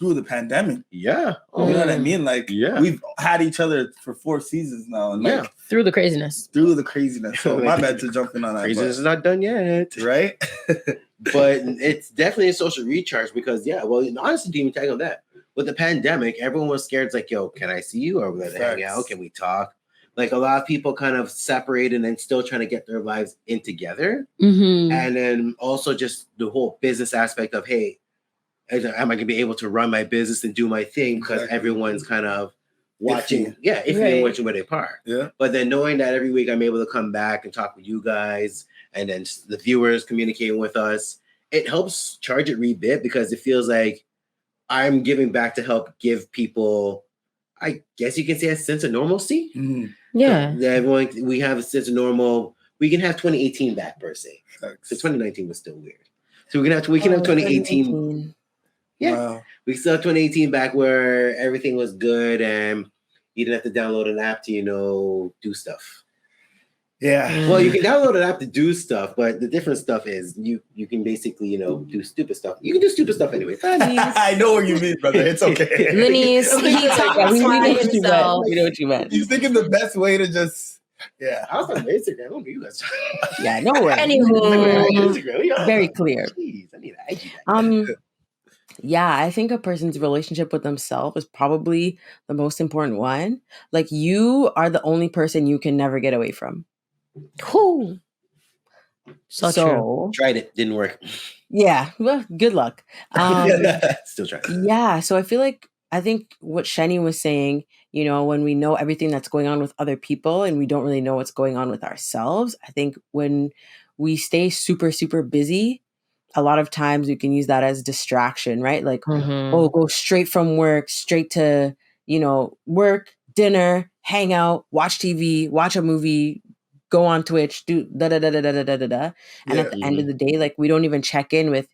through the pandemic. Yeah. You know what I mean? Like we've had each other for 4 seasons now. And like, through the craziness. So my bad to jump in on that. Craziness is not done yet. Right? But it's definitely a social recharge because honestly, to even tag on that. With the pandemic, everyone was scared. It's like, yo, can I see you? Or we're gonna hang out? Can we talk? Like a lot of people kind of separated and still trying to get their lives in together. And then also just the whole business aspect of, hey, am I going to be able to run my business and do my thing? Because everyone's kind of watching. And watching where they part. Yeah. But then knowing that every week I'm able to come back and talk with you guys and then the viewers communicating with us, it helps charge it rebit because it feels like I'm giving back to help give people, I guess you can say, a sense of normalcy. Yeah. So everyone, we have a sense of normal. We can have 2018 back per se. So 2019 was still weird. So we can have 2018. Yeah. Wow. We still have 2018 back where everything was good and you didn't have to download an app to, do stuff. Yeah. Well, you can download an app to do stuff, but the different stuff is you can basically, do stupid stuff. You can do stupid stuff anyway. I know what you mean, brother. It's okay. Lanise, we know what you meant. He's thinking the best way to just, I was on Instagram. I don't know you guys. Yeah, no way. Anywho, very clear. Jeez, I need an IG. Yeah, I think a person's relationship with themselves is probably the most important one. Like you are the only person you can never get away from. Cool. So true. Tried it, didn't work. Yeah, well, good luck. Still trying. Yeah, so I think what Shenny was saying, when we know everything that's going on with other people and we don't really know what's going on with ourselves, I think when we stay super, super busy, a lot of times we can use that as distraction, right? Like, go straight from work, straight to, work, dinner, hang out, watch TV, watch a movie, go on Twitch, do da-da-da-da-da-da-da-da. And at the end of the day, like, we don't even check in with,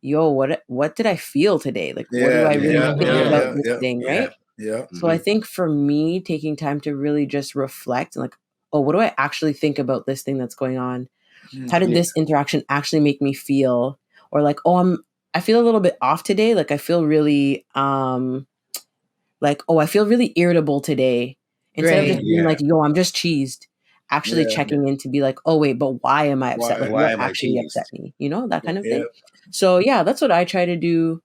yo, what did I feel today? Like, what do I really think about this thing, right? Yeah. So I think for me, taking time to really just reflect and like, oh, what do I actually think about this thing that's going on? How did this interaction actually make me feel? Or like, oh, I feel a little bit off today. Like I feel really, I feel really irritable today. Instead of just being like, yo, I'm just cheesed. Actually checking in to be like, oh, wait, but why am I upset? Like, what actually upset me? You know, that kind of thing. So, yeah, that's what I try to do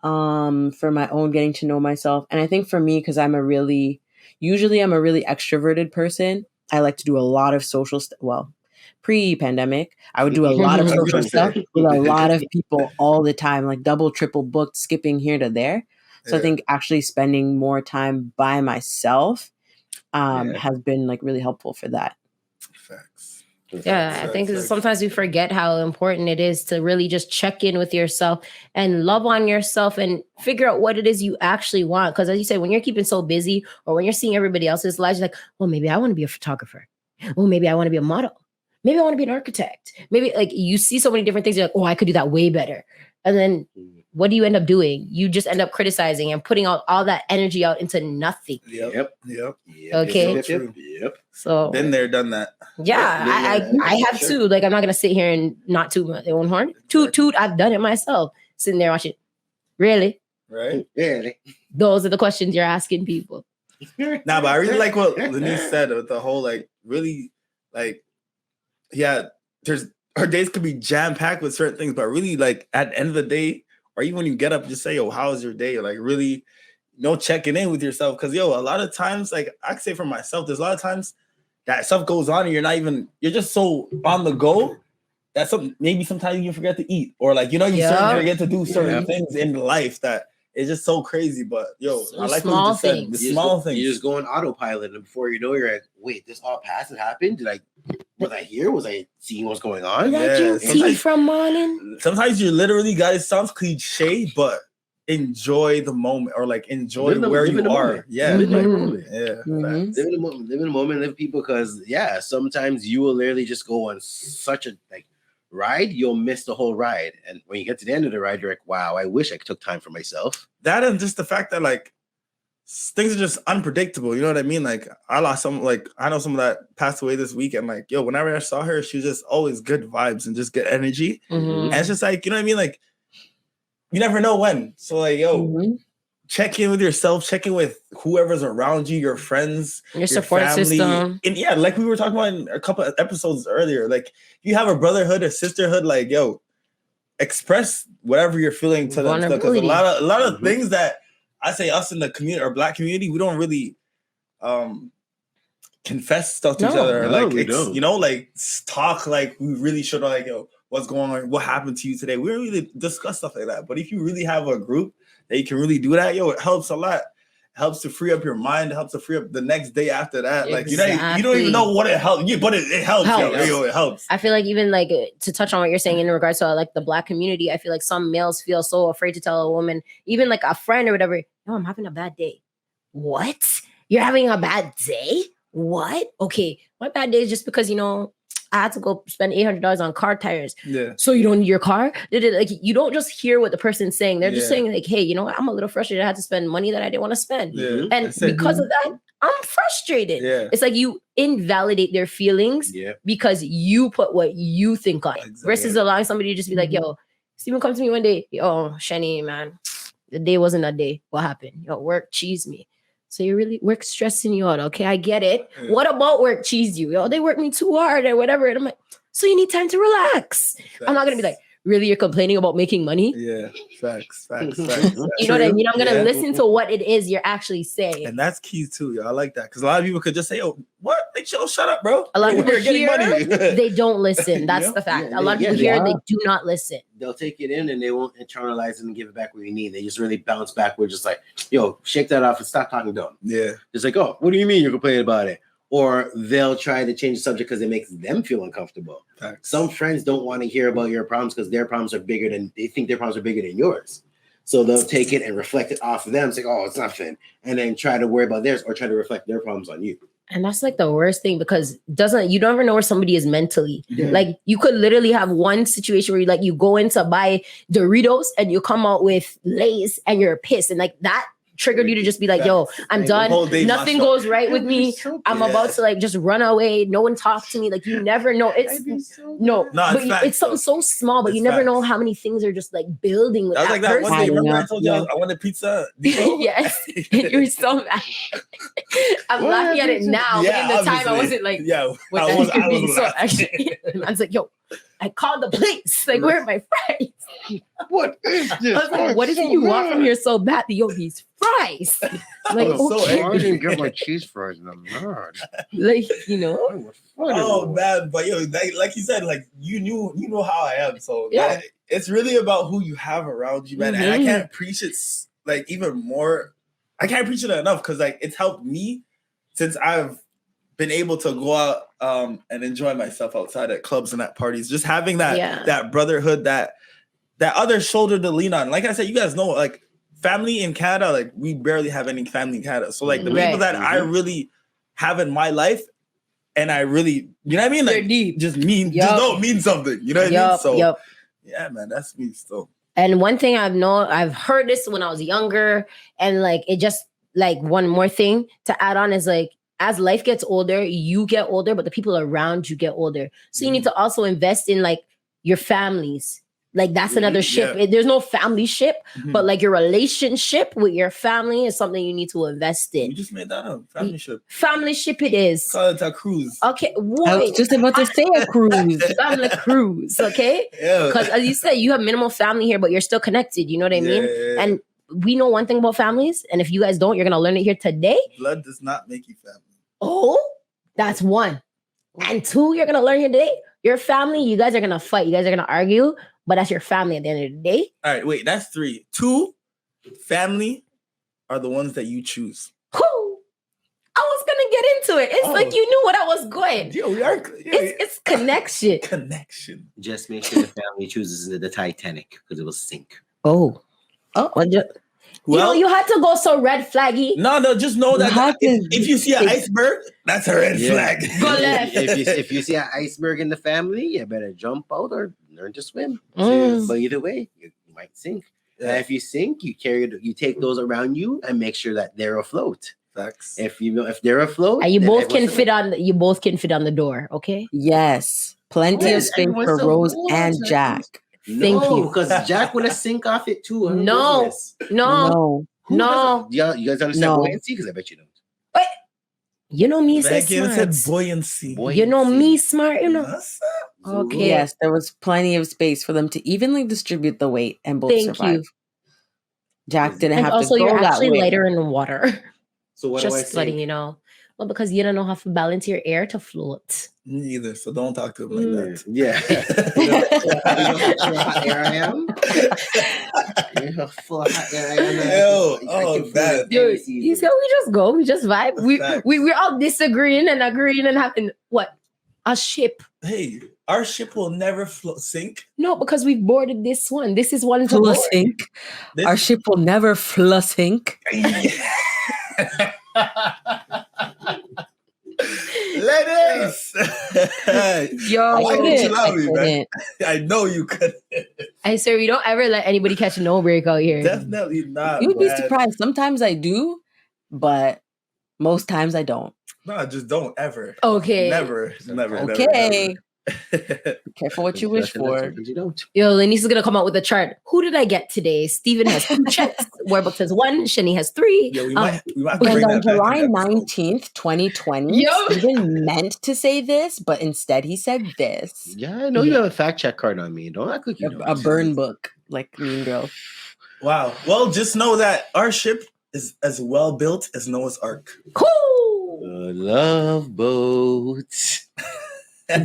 for my own getting to know myself. And I think for me, because I'm a really extroverted person, I like to do a lot of social stuff. Well, pre-pandemic, I would do a lot of social stuff with a lot of people all the time, like double, triple booked, skipping here to there. So I think actually spending more time by myself has been like really helpful for that. Facts. Yeah, I think sometimes we forget how important it is to really just check in with yourself and love on yourself and figure out what it is you actually want. Because as you said, when you're keeping so busy or when you're seeing everybody else's lives, you're like, well, maybe I want to be a photographer. Well, maybe I want to be a model. Maybe I want to be an architect. Maybe like you see so many different things. You're like, oh, I could do that way better. And then what do you end up doing? You just end up criticizing and putting out all that energy out into nothing. Yep. Okay. Yep. So been there, done that. Yeah, I have too. Like I'm not gonna sit here and not toot my own horn. Toot. I've done it myself. Sitting there watching. Really? Right. Really. Those are the questions you're asking people. Nah, but I really like what Lanise said with the whole like really like there's our days could be jam packed with certain things, but really like at the end of the day, or even when you get up, just say, "Yo, how was your day?" Like really, checking in with yourself, because a lot of times, like I can say for myself, there's a lot of times that stuff goes on and you're just so on the go that maybe sometimes you forget to eat, or like you forget to do certain things in life that it's just so crazy. But I like what you just said. The small things. You just go on autopilot, and before you know, you're like, wait, this all passed and happened? Was I here? Was I seeing what's going on? Did I drink tea from morning? Sometimes you literally, guys, sounds cliche, but enjoy the moment, or like enjoy where you are. Yeah. Live the moment. Yeah. Live in the moment, live people, because sometimes you will literally just go on such a ride, you'll miss the whole ride. And when you get to the end of the ride, you're like, wow, I wish I took time for myself. That, and just the fact that like things are just unpredictable. You know what I mean? Like I lost I know someone that passed away this week, and like, whenever I saw her, she was just always good vibes and just good energy. And it's just like, you know what I mean? Like you never know when. So like, check in with yourself, check in with whoever's around you, your friends, your support family. System. And like we were talking about in a couple of episodes earlier, like you have a brotherhood, a sisterhood, like express whatever you're feeling to them. Because a lot of things that I say us in the community or Black community, we don't really confess stuff to each other. Like talk like we really should, like, what's going on? What happened to you today? We don't really discuss stuff like that. But if you really have a group that you can really do that, it helps a lot. It helps to free up your mind. It helps to free up the next day after that. Exactly. Like you don't even know what it helps you, but it helps. It helps. I feel like even like to touch on what you're saying in regards to like the Black community, I feel like some males feel so afraid to tell a woman, even like a friend or whatever, no, I'm having a bad day. What? You're having a bad day? What? Okay, my bad day is just because I had to go spend $800 on car tires. Yeah. So you don't need your car? Like you don't just hear what the person's saying. They're just saying like, hey, I'm a little frustrated. I had to spend money that I didn't want to spend. Yeah. And because of that, I'm frustrated. Yeah. It's like you invalidate their feelings because you put what you think on it. Versus allowing somebody to just be like, yo, Steven come to me one day. Yo, Shenny, man, the day wasn't a day. What happened? Yo, work cheese me. So you really work stressing you out, okay? I get it. Yeah. What about work cheese you? They work me too hard or whatever. And I'm like, so you need time to relax. Facts. I'm not gonna be like, really, you're complaining about making money? Yeah, facts. You know what I mean? I'm gonna listen to what it is you're actually saying. And that's key too, yo. I like that. Because a lot of people could just say, oh, what? Like, shut up, bro. A lot of people here, they don't listen. That's the fact. A lot of people here, they do not listen. They'll take it in and they won't internalize it and give it back what you need. They just really bounce back. We're just like, yo, shake that off and stop talking dumb. Yeah. It's like, oh, what do you mean you're complaining about it? Or they'll try to change the subject because it makes them feel uncomfortable. Facts. Some friends don't want to hear about your problems because their problems are bigger than they think their problems are bigger than yours. So they'll take it and reflect it off of them. It's like, oh, it's nothing. And then try to worry about theirs or try to reflect their problems on you. And that's like the worst thing because you don't ever know where somebody is mentally. Yeah. Like you could literally have one situation where you go in to buy Doritos and you come out with Lay's and you're pissed. And like that triggered you to just be like, yo, I'm done. Nothing goes right with me. I'm about to like just run away. No one talks to me. Like you never know. It's it's something so small, but you never know how many things are just like building with that person. One day, remember I told you I wanted pizza? Yes. You're so mad. I'm laughing at it now, but in the time I wasn't like, I was like, yo, I called the police. Like, where are my fries? What is this? I was like, what is it you want from here so bad? Yo, these fries. Like, I didn't get my cheese fries and I'm mad. Like, you know. Oh man, but yo, like you said, like you know how I am. So man, it's really about who you have around you, man. And I can't preach it like even more. I can't preach it enough because like it's helped me since I've been able to go out and enjoy myself outside at clubs and at parties. Just having that brotherhood, that other shoulder to lean on. Like I said, you guys know, like family in Canada, like we barely have any family in Canada. So like the people that I really have in my life, and I really, you know what I mean? Like just mean something. You know what I mean? So yeah, man, that's me still. And one thing I've heard this when I was younger, and like it just like one more thing to add on is like, as life gets older, you get older, but the people around you get older. So you need to also invest in like your families. Like that's another ship. There's no family ship, but like your relationship with your family is something you need to invest in. You just made that up. Family ship. Family ship it is. Call it a cruise. Okay. I was just about to say a cruise. Family cruise, okay? Because as you said, you have minimal family here, but you're still connected. You know what I mean? Yeah. And we know one thing about families, and if you guys don't, you're going to learn it here today. Blood does not make you family. Oh, that's one. And two, you're going to learn here today. Your family, you guys are going to fight. You guys are going to argue, but that's your family at the end of the day. All right, wait, that's three. Two, family are the ones that you choose. I was going to get into it. It's like you knew what I was going. It's connection. Connection. Just make sure the family chooses the Titanic because it will sink. Oh. Well, you had to go so red flaggy. No, just know that if you see an iceberg, that's a red flag. Go left. If you see an iceberg in the family, you better jump out or learn to swim. But either way, you might sink. And if you sink, you take those around you and make sure that they're afloat. Facts. If they're afloat, and you both can fit on the door. Okay. Yes, plenty of space for Rose and Jack. Thank you. Because Jack would have sink off it too. No. You guys understand buoyancy? Because I bet you don't. But you know me, smart. Said buoyancy. You know me, smart. You know. Yes. Okay. Yes, there was plenty of space for them to evenly distribute the weight and both survive. Thank you. Jack didn't have to go also, you're that actually way. lighter in the water. So what Just do I say? letting you know. Well, because you don't know how to balance your air to float. Me either. So don't talk to him like that. Yeah. You know how hot air I am? You know how full of hot air I am? Bad. You said we just go. We just vibe. We're all disagreeing and agreeing and having what? A ship. Hey, our ship will never sink. No, because we've boarded this one. This is one to board. Sink. Our ship will never sink. Ladies, I know you couldn't. I swear we don't ever let anybody catch no break out here. Definitely not. You'd be surprised. Sometimes I do, but most times I don't. No, just don't ever. Okay. Never. Okay. Careful what you wish for. You don't. Yo, Lanise is gonna come out with a chart. Who did I get today? Steven has 2 checks. Warbucks has 1. Shenny has 3. Yeah, we might and on July 19th, 2020, Steven meant to say this, but instead he said this. Yeah, I know you have a fact check card on me. Don't act like you a burn book, like Mean Girl. Wow. Well, just know that our ship is as well built as Noah's Ark. Cool. Love boats.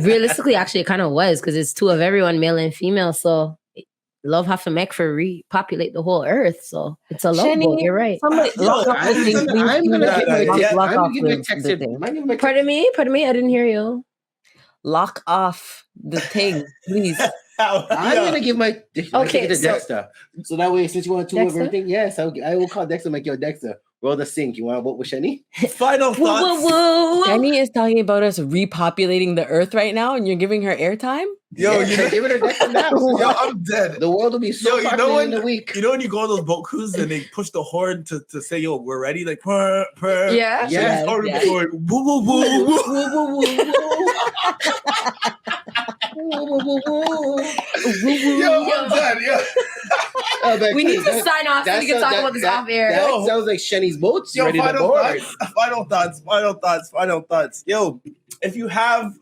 Realistically, actually, it kind of was because it's 2 of everyone, male and female. So love have to make for repopulate the whole earth. So it's a love boat. You're right. I'm gonna give you a text. Pardon me. I didn't hear you. Lock off the thing, please. I'm gonna give my ticket to Dexter. So that way, since you want 2 of everything, yes, I will call Dexter. I'm like, yo, Dexter, World of Sync. You want to vote with Shenny? Final thoughts. Shenny is talking about us repopulating the earth right now, and you're giving her airtime? Yo, give it a next nap. Yo, I'm dead. The world will be so popular in a week. You know when you go on those boat cruises and they push the horn to say, yo, we're ready? Like, purr, purr. Yeah. Yes, Or yes. woo, woo, woo, woo. Yo, I'm done. Yo. We need to sign off so we can talk about this off air. That sounds like Shenny's boats. Yo, Ready to final board. thoughts. Yo, if you have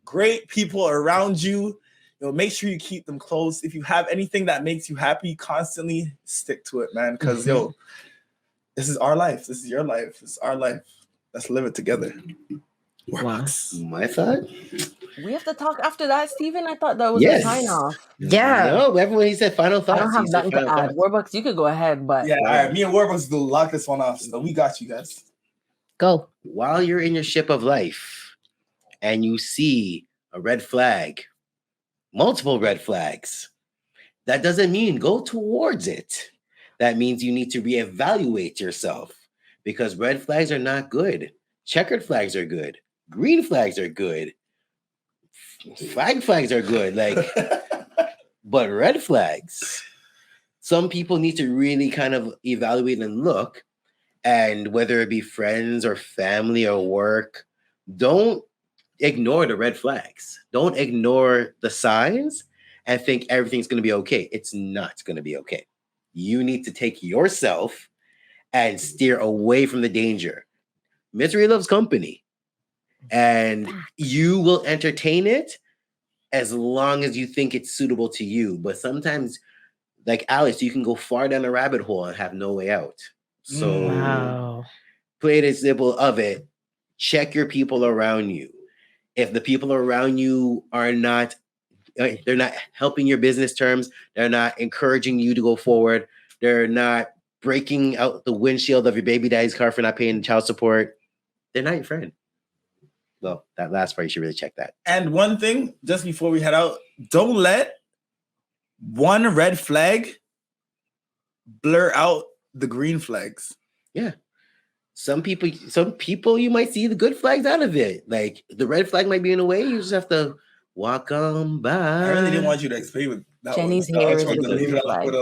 great people around you, make sure you keep them close. If you have anything that makes you happy, constantly stick to it, man. Because this is our life. This is your life. This is our life. Let's live it together. Warbucks. My thought? We have to talk after that, Steven. I thought that was a sign off. Yeah. No, everyone he said final thoughts. I don't have nothing to add. Warbucks, you could go ahead, but yeah, all right. Me and Warbucks will lock this one off. So we got you guys. Go. While you're in your ship of life and you see a red flag, multiple red flags, that doesn't mean go towards it. That means you need to reevaluate yourself because red flags are not good. Checkered flags are good. Green flags are good. Flags are good. But red flags, some people need to really kind of evaluate and look, and whether it be friends or family or work, don't ignore the red flags. Don't ignore the signs and think everything's going to be okay. It's not going to be okay. You need to take yourself and steer away from the danger. Misery loves company, and you will entertain it as long as you think it's suitable to you. But sometimes, like Alice, you can go far down a rabbit hole and have no way out. So play the example of it. Check your people around you. If the people around you they're not helping your business terms, they're not encouraging you to go forward, they're not breaking out the windshield of your baby daddy's car for not paying child support, they're not your friend. Well, that last part, you should really check that. And one thing, just before we head out, don't let one red flag blur out the green flags. Yeah. Some people you might see the good flags out of it. Like the red flag might be in a way, you just have to walk on by. I really didn't want you to explain with that. Jenny's hair is the green flag. You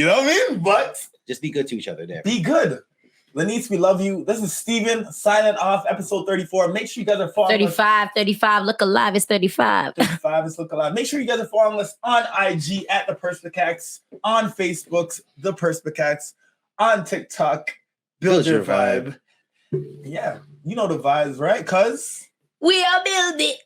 know what I mean? But just be good to each other there. Be good. Lanise, we love you. This is Steven signing off, episode 34. Make sure you guys are following 35, look alive, it's 35. 35 is look alive. Make sure you guys are following us on IG at The Perspicax, on Facebook, The Perspicax, on TikTok, Build Your Vibe. Yeah, you know the vibes, right? Cuz we'll build it.